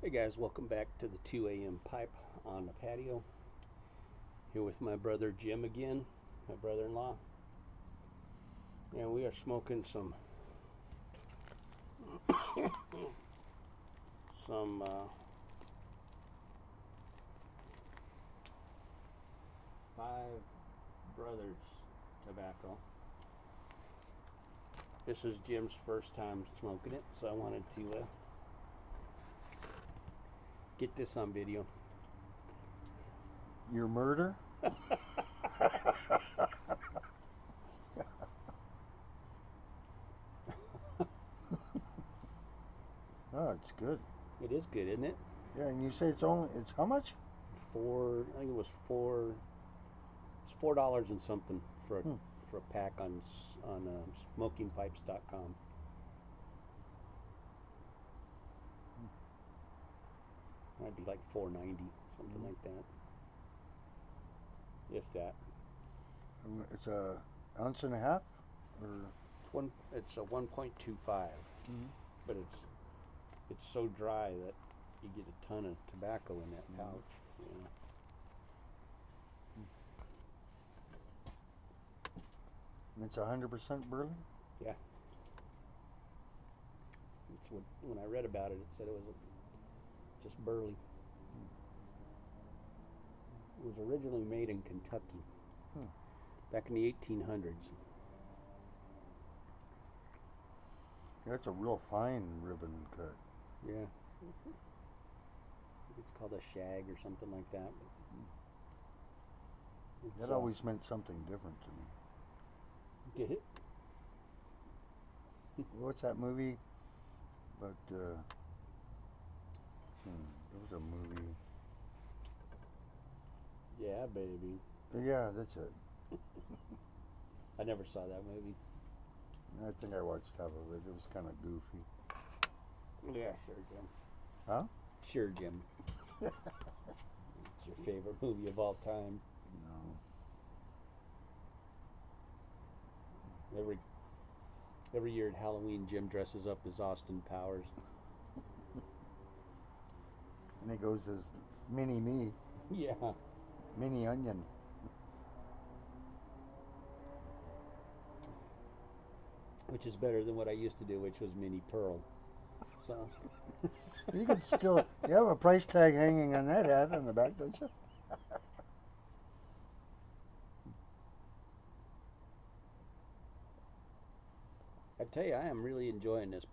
Hey guys, welcome back to the 2 a.m. pipe on the patio. Here with my brother Jim again, my brother-in-law. And we are smoking some some Five Brothers tobacco. This is Jim's first time smoking it, so I wanted to get this on video. Your murder? Oh, it's good. It is good, isn't it? Yeah, and you say it's how much? I think it was it's $4 and something for a pack on smokingpipes.com. Might be like $4.90, something like that, if that. It's a ounce and a half, or It's a 1.25, but it's so dry that you get a ton of tobacco in that pouch. You know. And it's 100% burley. Yeah. It's when I read about it, it said it was just burley. It was originally made in Kentucky back in the 1800s. That's a real fine ribbon cut. Yeah. It's called a shag or something like that. That always meant something different to me. Did it? What's that movie? But there was a movie. Yeah, baby. Yeah, that's it. I never saw that movie. I think I watched half of it. It was kind of goofy. Yeah, sure, Jim. Huh? Sure, Jim. It's your favorite movie of all time. No. Every year at Halloween, Jim dresses up as Austin Powers. And it goes as mini me. Yeah. Mini onion. Which is better than what I used to do, which was Mini Pearl. So. You could still, you have a price tag hanging on that ad on the back, don't you? I tell you, I am really enjoying this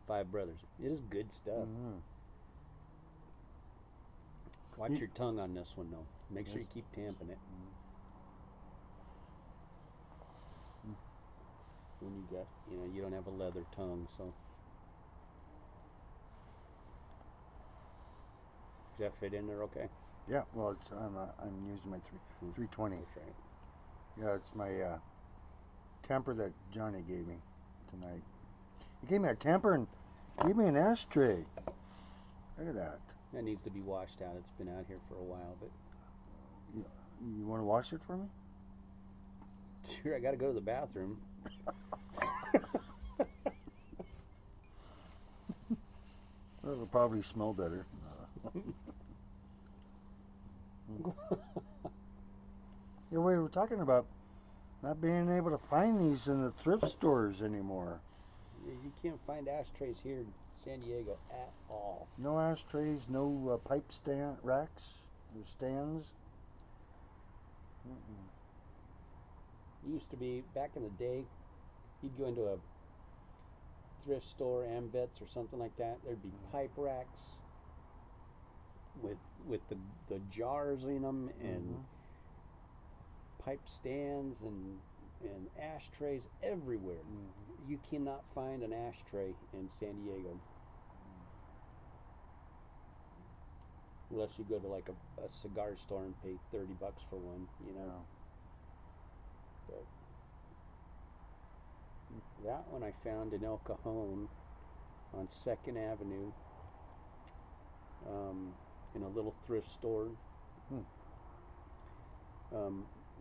Five Brothers. It is good stuff. Watch your tongue on this one, though. Make sure you keep tamping it. When you don't have a leather tongue, so. Does that fit in there okay? Yeah, well, I'm using my 320. That's right. Yeah, it's my temper that Johnny gave me tonight. He gave me a temper and gave me an ashtray. Look at that. That needs to be washed out. It's been out here for a while, but. You want to wash it for me? Sure, I got to go to the bathroom. Well, it'll probably smell better. Yeah, we were talking about not being able to find these in the thrift stores anymore. You can't find ashtrays here in San Diego at all. No ashtrays, no pipe stand racks or stands. It used to be, back in the day, you'd go into a thrift store, Amvets or something like that. There'd be pipe racks with the jars in them and pipe stands and ashtrays everywhere. You cannot find an ashtray in San Diego unless you go to like a cigar store and pay $30 for one, you know. But that one I found in El Cajon on 2nd Avenue, in a little thrift store. It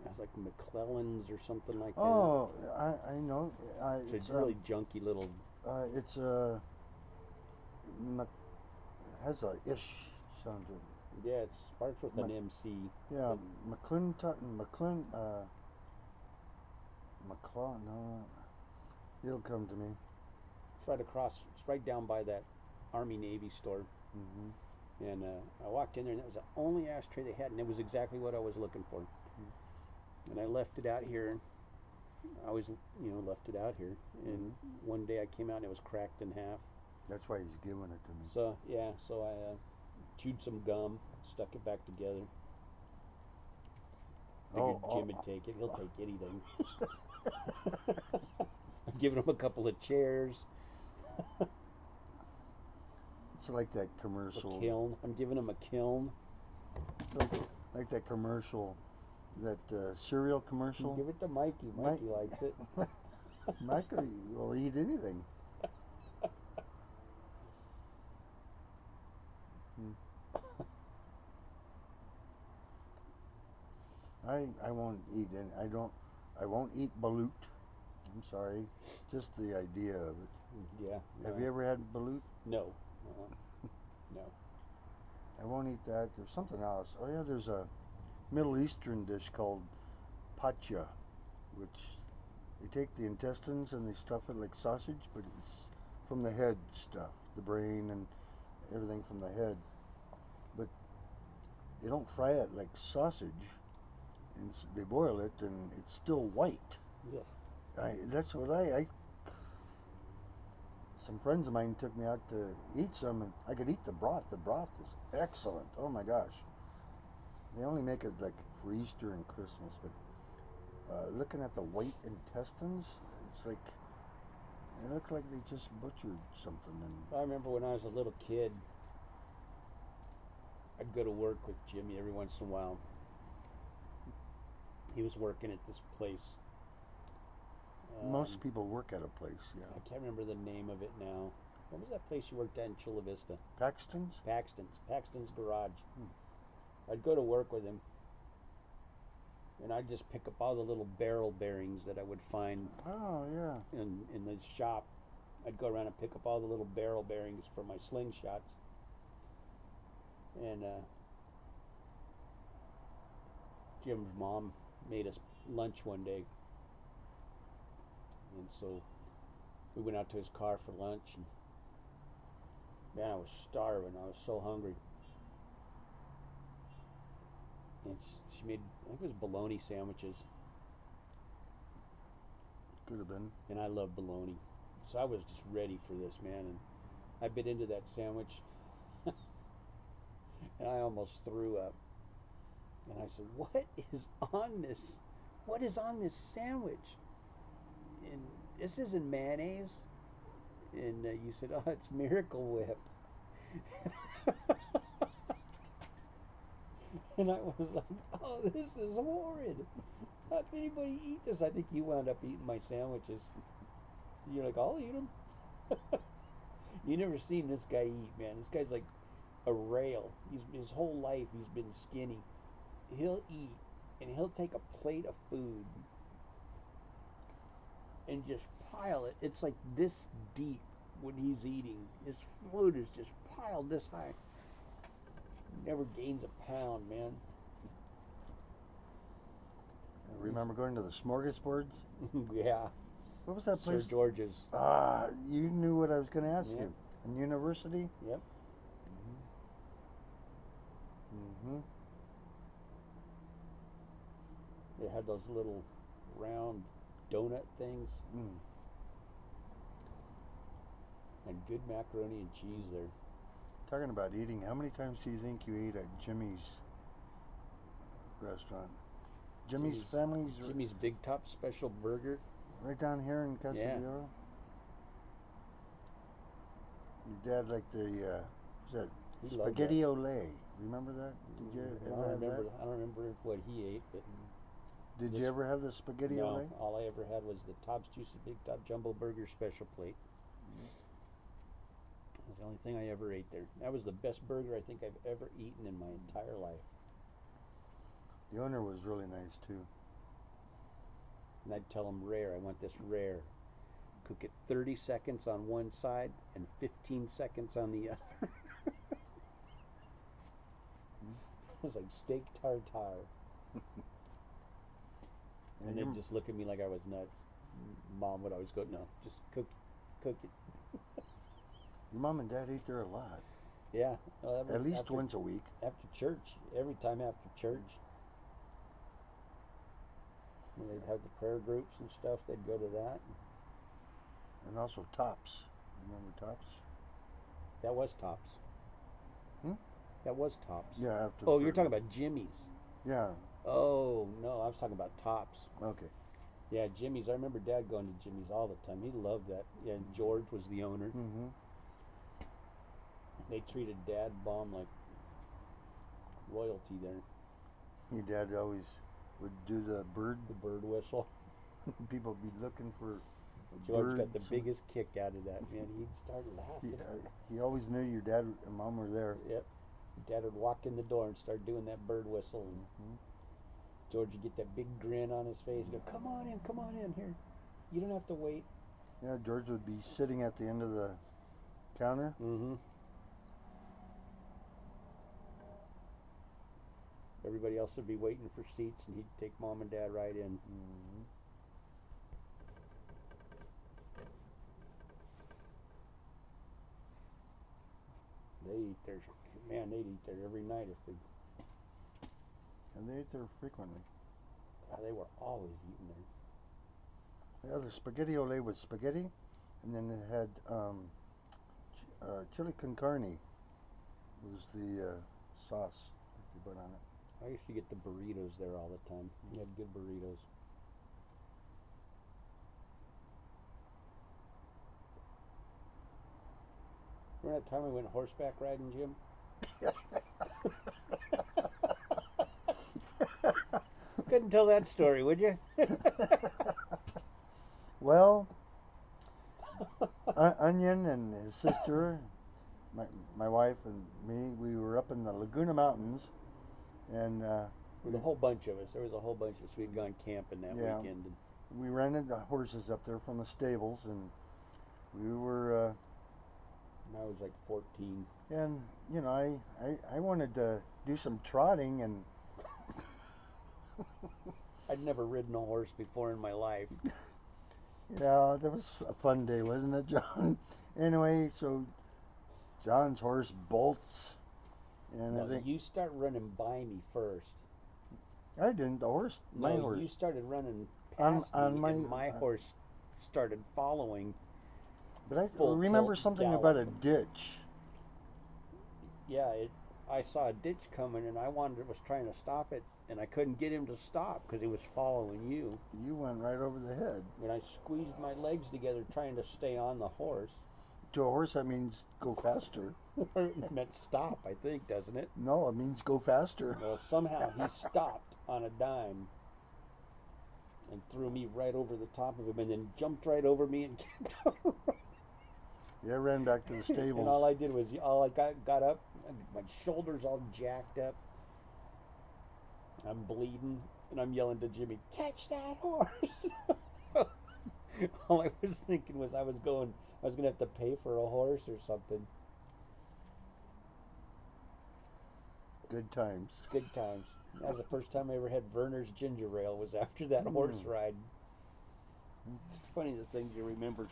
was like McClellan's or something like that. Oh, I know. It's a really junky little. It's has a ish sound to it. Yeah, it starts with an MC. Yeah, but McClaw, no, it'll come to me. It's right across. It's right down by that Army Navy store. Mm-hmm. And I walked in there, and that was the only ashtray they had, and it was exactly what I was looking for. And I left it out here. I always, left it out here. And one day I came out, and it was cracked in half. That's why he's giving it to me. So I chewed some gum, stuck it back together. Figured Jim would take it. He'll take anything. I'm giving him a couple of chairs. It's like that commercial. A kiln. I'm giving him a kiln. Like that commercial, that cereal commercial. Give it to Mikey. Mikey likes it. Mikey will eat anything. I won't eat any. I won't eat balut. I'm sorry. Just the idea of it. Yeah. Have you ever had balut? No. No. I won't eat that. There's something else. Oh yeah, there's a Middle Eastern dish called pacha, which they take the intestines and they stuff it like sausage, but it's from the head stuff, the brain and everything from the head. But they don't fry it like sausage. And they boil it, and it's still white. Yeah. That's what I. Some friends of mine took me out to eat some, and I could eat the broth. The broth is excellent. Oh my gosh. They only make it like for Easter and Christmas, but looking at the white intestines, it's like it looks like they just butchered something. And I remember when I was a little kid, I'd go to work with Jimmy every once in a while. He was working at this place. Most people work at a place, yeah. I can't remember the name of it now. What was that place you worked at in Chula Vista? Paxton's? Paxton's Garage. I'd go to work with him, and I'd just pick up all the little barrel bearings that I would find. Oh, yeah. In the shop. I'd go around and pick up all the little barrel bearings for my slingshots. And Jim's mom made us lunch one day, and so we went out to his car for lunch, and man, I was starving. I was so hungry, and she made, I think it was bologna sandwiches. Could have been. And I love bologna, so I was just ready for this, man. And I bit into that sandwich, and I almost threw up. And I said, "What is on this? What is on this sandwich? And this isn't mayonnaise." And you said, "Oh, it's Miracle Whip." And I was like, "Oh, this is horrid. How can anybody eat this?" I think you wound up eating my sandwiches. You're like, "I'll eat them." You never seen this guy eat, man. This guy's like a rail. His whole life he's been skinny. He'll eat, and he'll take a plate of food and just pile it. It's like this deep when he's eating. His food is just piled this high. He never gains a pound, man. Remember going to the smorgasbords? Yeah. What was that place? Sir George's. You knew what I was going to ask Yep. you. In university? Yep. Mm-hmm. They had those little round donut things. And good macaroni and cheese there. Talking about eating, how many times do you think you ate at Jimmy's restaurant? Jimmy's Family's? Jimmy's Big Top Special Burger. Right down here in Casa Yeah. de Oro? Your dad liked the, what's that? He loved Spaghetti that. Olay. Remember that? Did you ever have that? I don't remember what he ate, but Did you ever have the Spaghetti no, Olay? all I ever had was the Top's Juicy Big Top Jumbo Burger Special Plate. That was the only thing I ever ate there. That was the best burger I think I've ever eaten in my entire life. The owner was really nice too. And I'd tell him rare. I want this rare. Cook it 30 seconds on one side and 15 seconds on the other. was like steak tartare. And they'd just look at me like I was nuts. Mom would always go, no, just cook it. Your mom and dad ate there a lot. Yeah. At least once a week. After church. Every time after church. When they'd have the prayer groups and stuff, they'd go to that. And also Tops. Remember Tops? That was Tops. That was Tops. Yeah, after. Oh, you're talking about Jimmy's. Yeah. Oh, no, I was talking about Tops. Okay. Yeah, Jimmy's. I remember Dad going to Jimmy's all the time. He loved that. Yeah, and George was the owner. Mm-hmm. They treated Dad bomb like royalty there. Your dad always would do the bird whistle. People would be looking for George got birds. the biggest kick out of that, man. He'd start laughing. He always knew your dad and mom were there. Yep. Dad would walk in the door and start doing that bird whistle. And George would get that big grin on his face. He'd go, come on in here. You don't have to wait. Yeah, George would be sitting at the end of the counter. Mm-hmm. Everybody else would be waiting for seats, and he'd take Mom and Dad right in. Mm-hmm. They'd eat there every night if they. And they ate there frequently. They were always eating there. Yeah, the spaghetti ole was spaghetti, and then it had chili con carne was the sauce that they put on it. I used to get the burritos there all the time. They had good burritos. Remember that time we went horseback riding, Jim? Couldn't tell that story, would you? Well, Onion and his sister, my wife and me, we were up in the Laguna Mountains, and There was a whole bunch of us. There was a whole bunch of us. We'd gone camping that weekend. And we rented the horses up there from the stables, and we were. I was like 14. And you know, I wanted to do some trotting, and I'd never ridden a horse before in my life. yeah, that was a fun day, wasn't it, John? Anyway, so John's horse bolts, and I think you start running by me first. I didn't. The horse, my horse. You started running past me, on and my horse started following. But I full remember tilt something about a gallop. ditch. Yeah, I saw a ditch coming, and I was trying to stop it, and I couldn't get him to stop because he was following you. You went right over the head. And I squeezed my legs together trying to stay on the horse. To a horse, that means go faster. It meant stop, I think, doesn't it? No, it means go faster. Well, somehow he stopped on a dime and threw me right over the top of him, and then jumped right over me and kept on running. Yeah, I ran back to the stables. And all I did was, got up, my shoulders all jacked up. I'm bleeding, and I'm yelling to Jimmy, catch that horse. All I was thinking was I was going to have to pay for a horse or something. Good times. Good times. That was the first time I ever had Werner's ginger ale, was after that horse ride. It's funny the things you remember.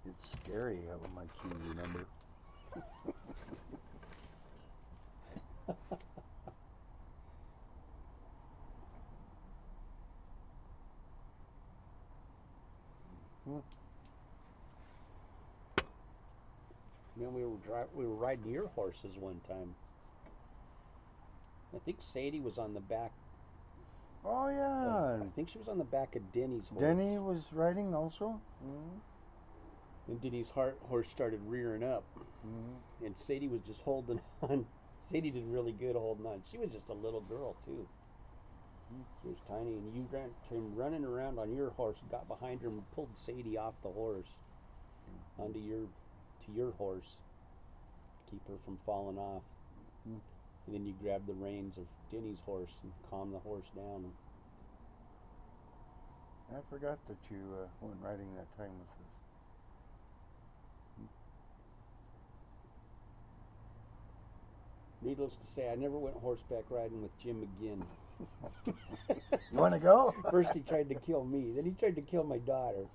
It's scary how much you remember. Man, we were riding your horses one time. I think Sadie was on the back. Oh yeah. I think she was on the back of Denny's horse. Denny was riding also. Mm-hmm. And Denny's horse started rearing up. Mm-hmm. And Sadie was just holding on. Sadie did really good holding on. She was just a little girl too. She was tiny, and you came running around on your horse, got behind her, and pulled Sadie off the horse onto your horse, keep her from falling off. Mm-hmm. And then you grabbed the reins of Denny's horse and calmed the horse down. I forgot that you went riding that time with us. Needless to say, I never went horseback riding with Jim again. You want to go? First he tried to kill me, then he tried to kill my daughter.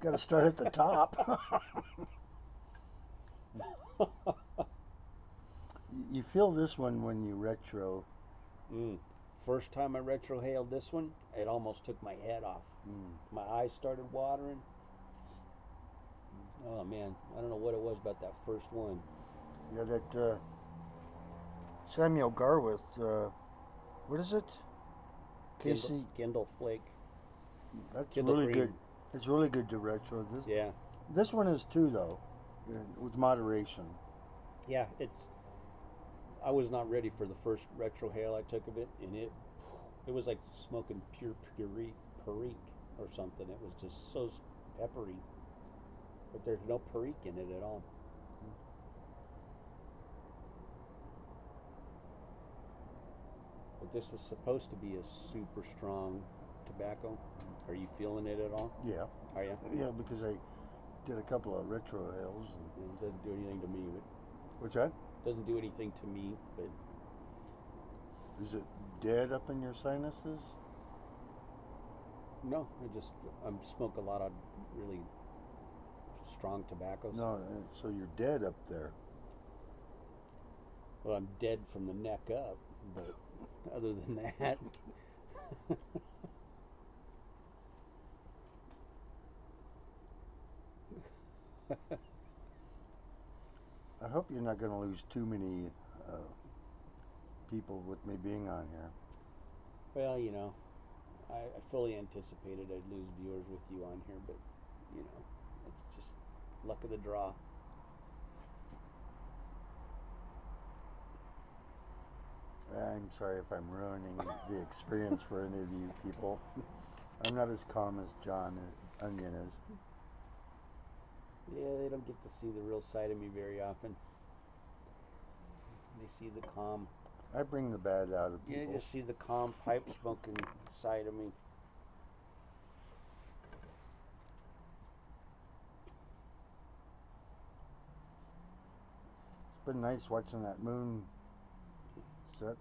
Got to start at the top. You feel this one when you retro. First time I retrohaled this one, it almost took my head off. My eyes started watering. Oh man, I don't know what it was about that first one. Yeah, that Samuel Garwith, what is it? Casey. Kindle Flake. That's Kindle really Cream. good. It's really good to retro. Yeah. This one is too, though, with moderation. Yeah, I was not ready for the first retrohale I took of it, and it was like smoking pure perique or something. It was just so peppery, but there's no perique in it at all. But this is supposed to be a super strong tobacco. Are you feeling it at all? Yeah. Are you? Yeah, because I did a couple of retrohales. It doesn't do anything to me. What's that? Doesn't do anything to me, but Is it dead up in your sinuses? no, I smoke a lot of really strong tobaccos. No, so you're dead up there. Well, I'm dead from the neck up, but other than that. I hope you're not going to lose too many people with me being on here. Well, you know, I fully anticipated I'd lose viewers with you on here, but, you know, it's just luck of the draw. I'm sorry if I'm ruining the experience for any of you people. I'm not as calm as John Onion is. Yeah, they don't get to see the real side of me very often. They see the calm. I bring the bad out of Yeah, people. they just see the calm pipe smoking side of me. It's been nice watching that moon set.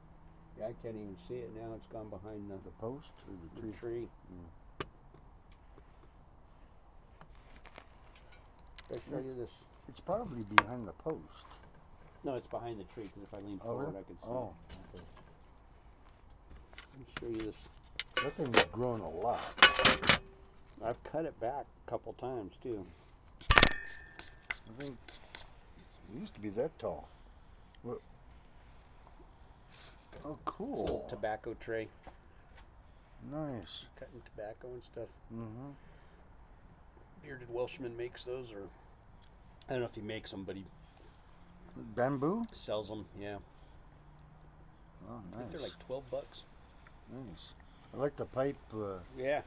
Yeah, I can't even see it now. It's gone behind The post or the tree? Did I show you this? It's probably behind the post. No, it's behind the tree, because if I lean forward, really? I can see Oh. it. Okay. Let me show you this. That thing's grown a lot. I've cut it back a couple times, too. I think it used to be that tall. What? Oh, cool. Little tobacco tray. Nice. Cutting tobacco and stuff. Mm-hmm. Bearded Welshman makes those, or I don't know if he makes them, but he Bamboo? sells them. Yeah, Oh, I think they're nice. like $12. Nice. I like the pipe. Yeah,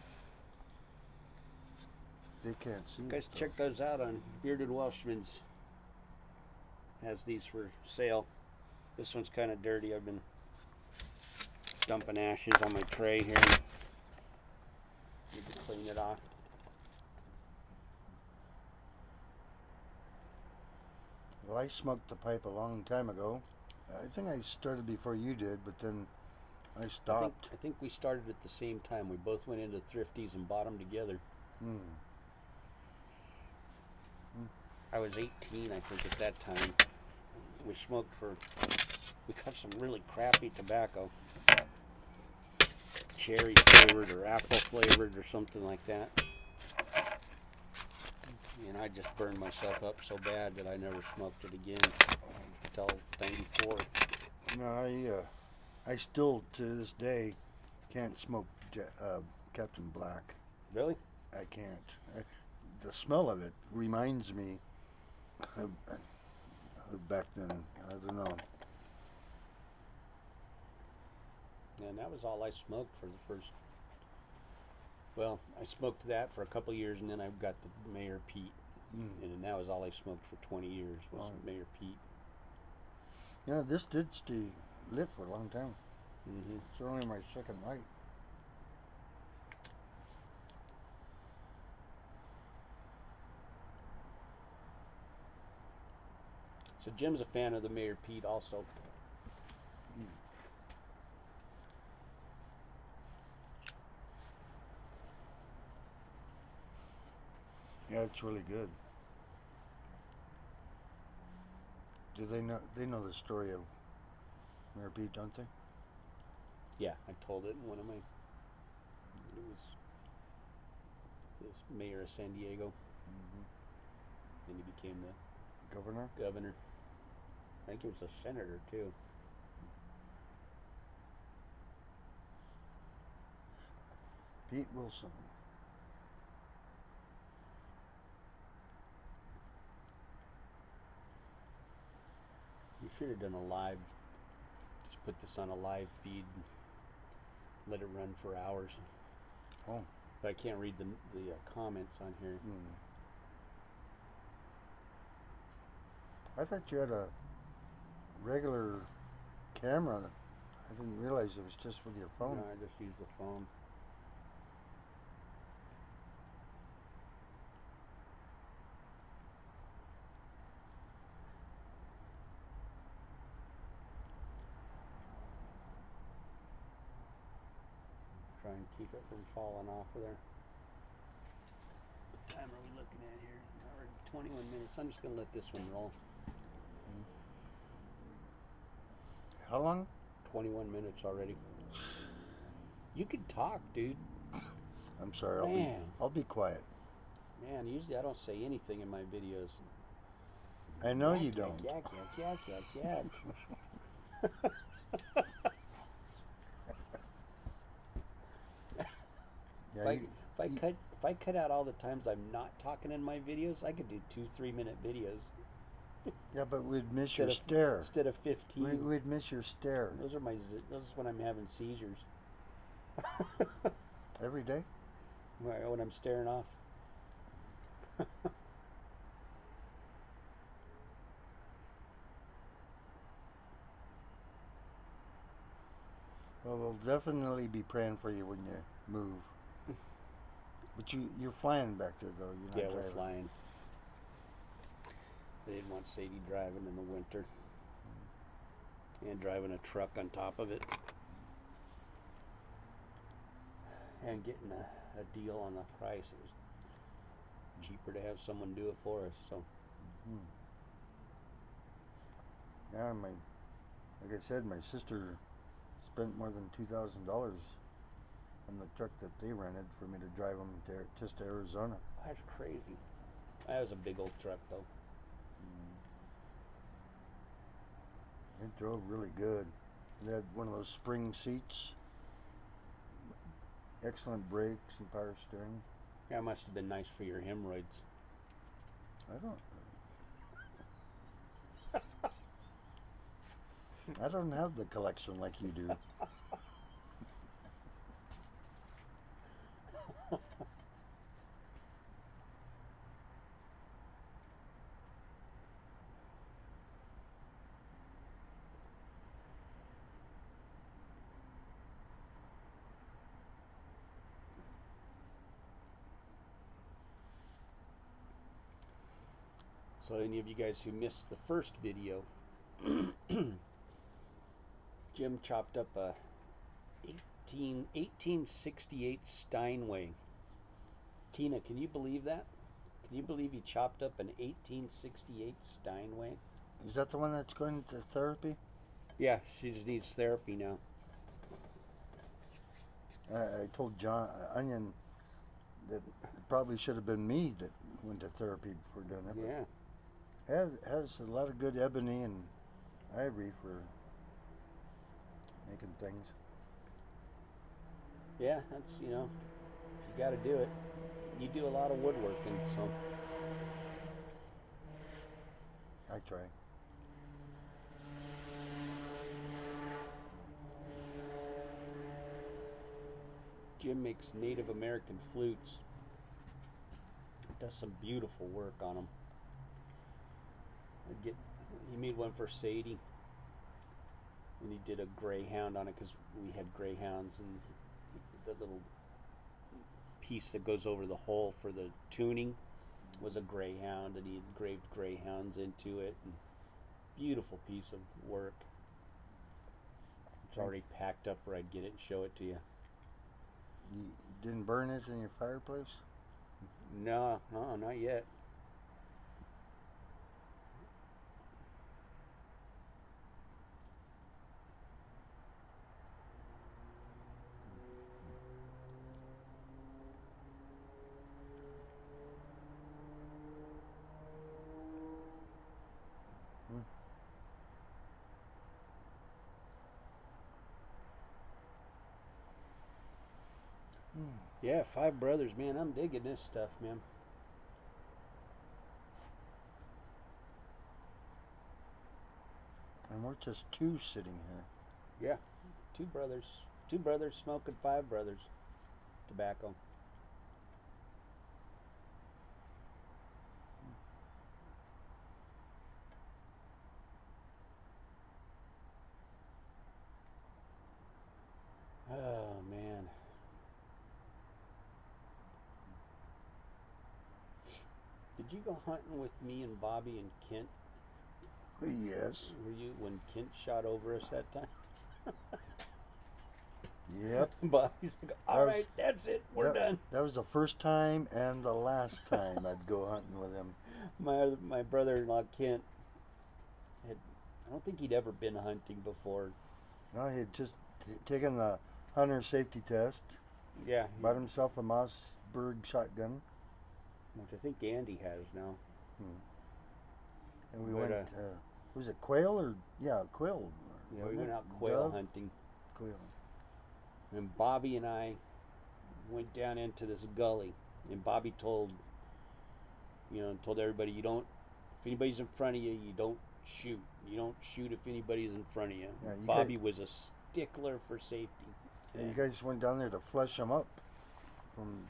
They can't see guys, it, though. check those out on Bearded Welshman's. Has these for sale. This one's kind of dirty. I've been dumping ashes on my tray here. Need to clean it off. Well, I smoked the pipe a long time ago. I think I started before you did, but then I stopped. I think we started at the same time. We both went into Thrifties and bought them together. I was 18, I think, at that time. We got some really crappy tobacco. Cherry flavored or apple flavored or something like that. And I just burned myself up so bad that I never smoked it again until 94. No, I still to this day can't smoke Captain Black. Really? I can't. The smell of it reminds me of back then. I don't know. And that was all I smoked for the first. Well, I smoked that for a couple years, and then I got the Mayor Pete, and then that was all I smoked for 20 years was Mayor Pete. Yeah, this did stay lit for a long time. Mm-hmm. It's only my second light. So Jim's a fan of the Mayor Pete also. Yeah, it's really good. Do they know? They know the story of Mayor Pete, don't they? Yeah, I told it in one of my. It was the mayor of San Diego. Then he became the Governor. governor. I think he was a senator too. Pete Wilson. You should have done a live. Just put this on a live feed. And let it run for hours. Oh. But I can't read the comments on here. I thought you had a regular camera. I didn't realize it was just with your phone. No, I just use the phone. Try and keep it from falling off of there. What time are we looking at here? Already 21 minutes. I'm just going to let this one roll. How long? 21 minutes already. You could talk, dude. I'm sorry. I'll be quiet. Man, usually I don't say anything in my videos. I know you don't. Yak. Yeah, If I cut out all the times I'm not talking in my videos, I could do 2-3 minute videos. Yeah, but we'd miss your stare. Instead of 15. We'd miss your stare. Those is when I'm having seizures. Every day? When I'm staring off. Well, we'll definitely be praying for you when you move. But you're flying back there, though. You're not Yeah, driving. we're flying. They didn't want Sadie driving in the winter. And driving a truck on top of it. And getting a deal on the price. It was cheaper to have someone do it for us. So. Yeah, like I said, my sister spent more than $2,000 on the truck that they rented for me to drive them just to Arizona. That's crazy. That was a big old truck, though. It drove really good. It had one of those spring seats, excellent brakes and power steering. That must have been nice for your hemorrhoids. I don't have the collection like you do. So any of you guys who missed the first video, Jim chopped up a 1868 Steinway. Tina, can you believe that? Can you believe he chopped up an 1868 Steinway? Is that the one that's going to therapy? Yeah, she just needs therapy now. I told Onion that it probably should have been me that went to therapy before doing it. Yeah. It has a lot of good ebony and ivory for making things. Yeah, that's, you got to do it. You do a lot of woodworking, so. I try. Jim makes Native American flutes. Does some beautiful work on them. He made one for Sadie, and he did a greyhound on it because we had greyhounds, and the little piece that goes over the hole for the tuning was a greyhound, and he engraved greyhounds into it. And beautiful piece of work. It's already packed up where I'd get it and show it to you. You didn't burn it in your fireplace? No, not yet. Yeah, 5 brothers, man. I'm digging this stuff, man. And we're just 2 sitting here. Yeah, 2 brothers. 2 brothers smoking 5 brothers. Tobacco. Oh, man. Did you go hunting with me and Bobby and Kent? Yes. Were you when Kent shot over us that time? Yep. Bobby's like, all right, that's it, we're done. That was the first time and the last time I'd go hunting with him. My brother-in-law Kent I don't think he'd ever been hunting before. No, he had just taken the hunter safety test. Yeah. Bought himself a Mossberg shotgun. Which I think Andy has now. And we went, was it quail or, quail. Yeah, we went out quail hunting. Quail. And Bobby and I went down into this gully. And Bobby told everybody, if anybody's in front of you, you don't shoot. You don't shoot if anybody's in front of you. Yeah, Bobby was a stickler for safety. And you guys went down there to flush them up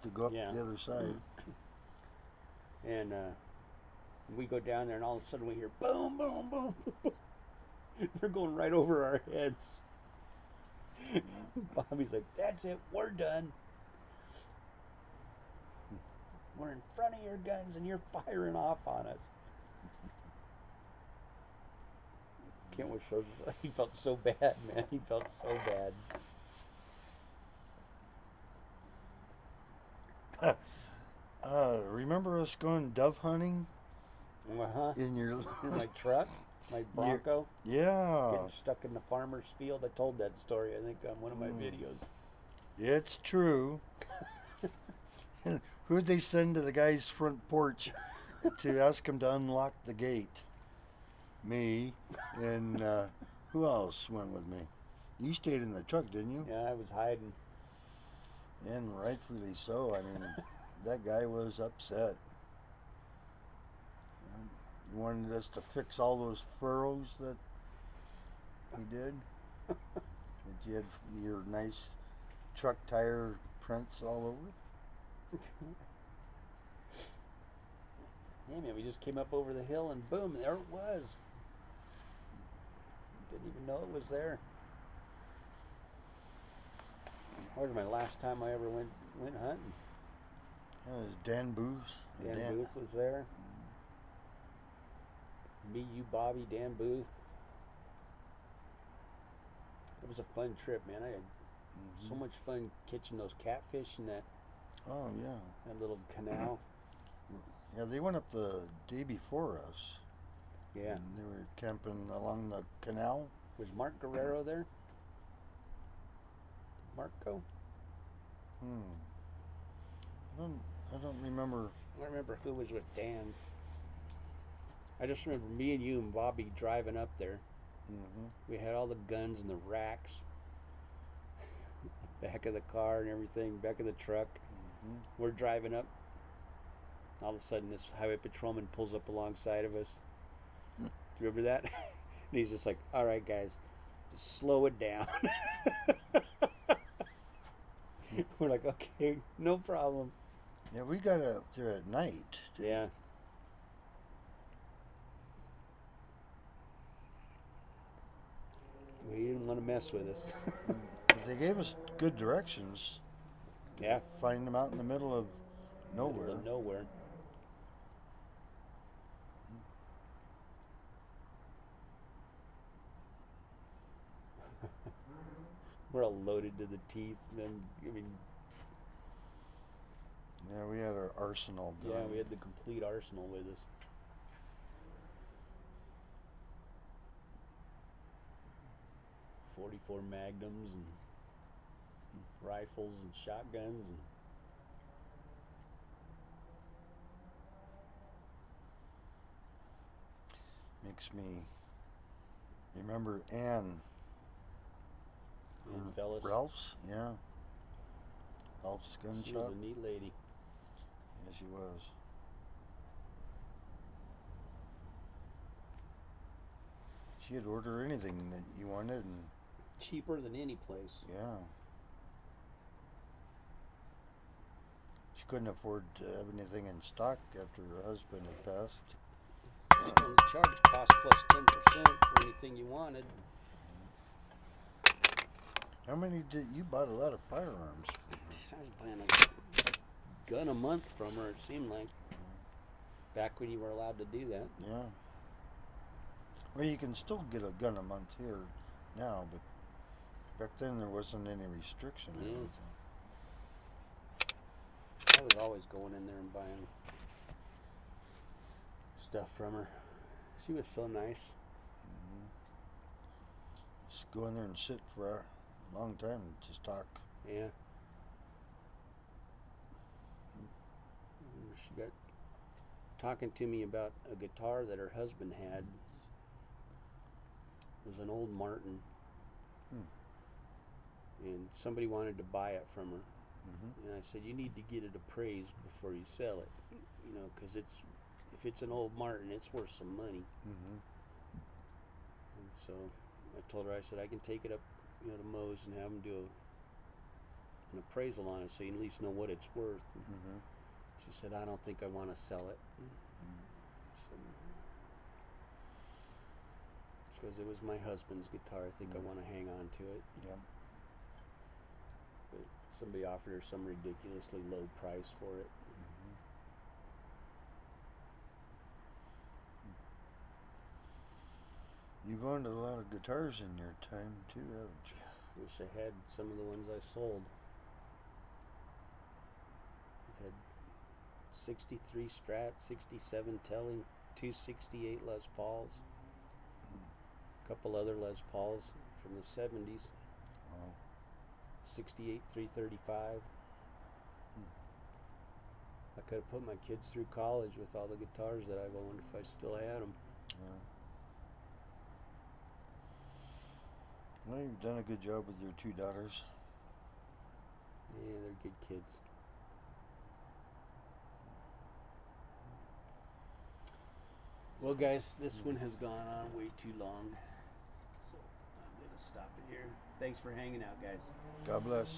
to go up the other side. And we go down there, and all of a sudden we hear boom, boom, boom, boom. They're going right over our heads. Bobby's like, that's it, we're done. We're in front of your guns, and you're firing off on us. Kent was so, he felt so bad, man. He felt so bad. Remember us going dove hunting? In my truck, my Bronco. Yeah. Getting stuck in the farmer's field. I told that story, I think, on one of my videos. It's true. Who'd they send to the guy's front porch to ask him to unlock the gate? Me. And who else went with me? You stayed in the truck, didn't you? Yeah, I was hiding. And rightfully so. I mean, that guy was upset. He wanted us to fix all those furrows that he did. That you had your nice truck tire prints all over. Yeah, man, we just came up over the hill and boom, there it was. Didn't even know it was there. That was my last time I ever went hunting. That was Dan Booth. Dan Booth was there. Me, you, Bobby, Dan Booth. It was a fun trip, man. I had so much fun catching those catfish in that. Oh yeah. That little canal. Yeah, they went up the day before us. Yeah. And they were camping along the canal. Was Mark Guerrero there? Marco? I don't remember. I don't remember who was with Dan. I just remember me and you and Bobby driving up there. We had all the guns in the racks. Back of the car and everything, back of the truck. We're driving up. All of a sudden this highway patrolman pulls up alongside of us. Do you remember that? And he's just like, all right guys, just slow it down. We're like, okay, no problem. Yeah, we got out there at night. Yeah. He didn't want to mess with us. But they gave us good directions. Yeah. Find them out in the middle of nowhere. Middle of nowhere. We're all loaded to the teeth. And then, I mean, Yeah, we had our arsenal going. yeah, we had the complete arsenal with us. .44 Magnums and rifles and shotguns and Makes me remember Ann from Fellas. Ralph's. Yeah. Ralph's gun She shop. was a neat lady. Yeah, she was. She'd order anything that you wanted, and Cheaper than any place. yeah. She couldn't afford to have anything in stock after her husband had passed. And the charge cost plus 10% for anything you wanted. How many did you bought? A lot of firearms. I was buying a gun a month from her, it seemed like. Back when you were allowed to do that. Yeah. Well, you can still get a gun a month here now, but back then there wasn't any restriction or Yeah. anything. I was always going in there and buying stuff from her. She was so nice. Mm-hmm. Just go in there and sit for a long time and just talk. Yeah. She got talking to me about a guitar that her husband had. It was an old Martin. And somebody wanted to buy it from her. Mm-hmm. And I said, you need to get it appraised before you sell it. You know, because if it's an old Martin, it's worth some money. Mm-hmm. And so I told her, I said, I can take it up, to Moe's and have them do an appraisal on it so you at least know what it's worth. Mm-hmm. She said, I don't think I want to sell it. She goes, it was my husband's guitar. I think I want to hang on to it. Yeah. But somebody offered her some ridiculously low price for it. You've owned a lot of guitars in your time too, haven't you? Wish I had some of the ones I sold. I've had 63 Strat, 67 Telly, 268 Les Pauls, a couple other Les Pauls from the 70s, Wow. 68 335. I could have put my kids through college with all the guitars that I've owned if I still had them. Yeah. Well, you've done a good job with your two daughters. Yeah, they're good kids. Well, guys, this one has gone on way too long, so I'm going to stop it here. Thanks for hanging out, guys. God bless.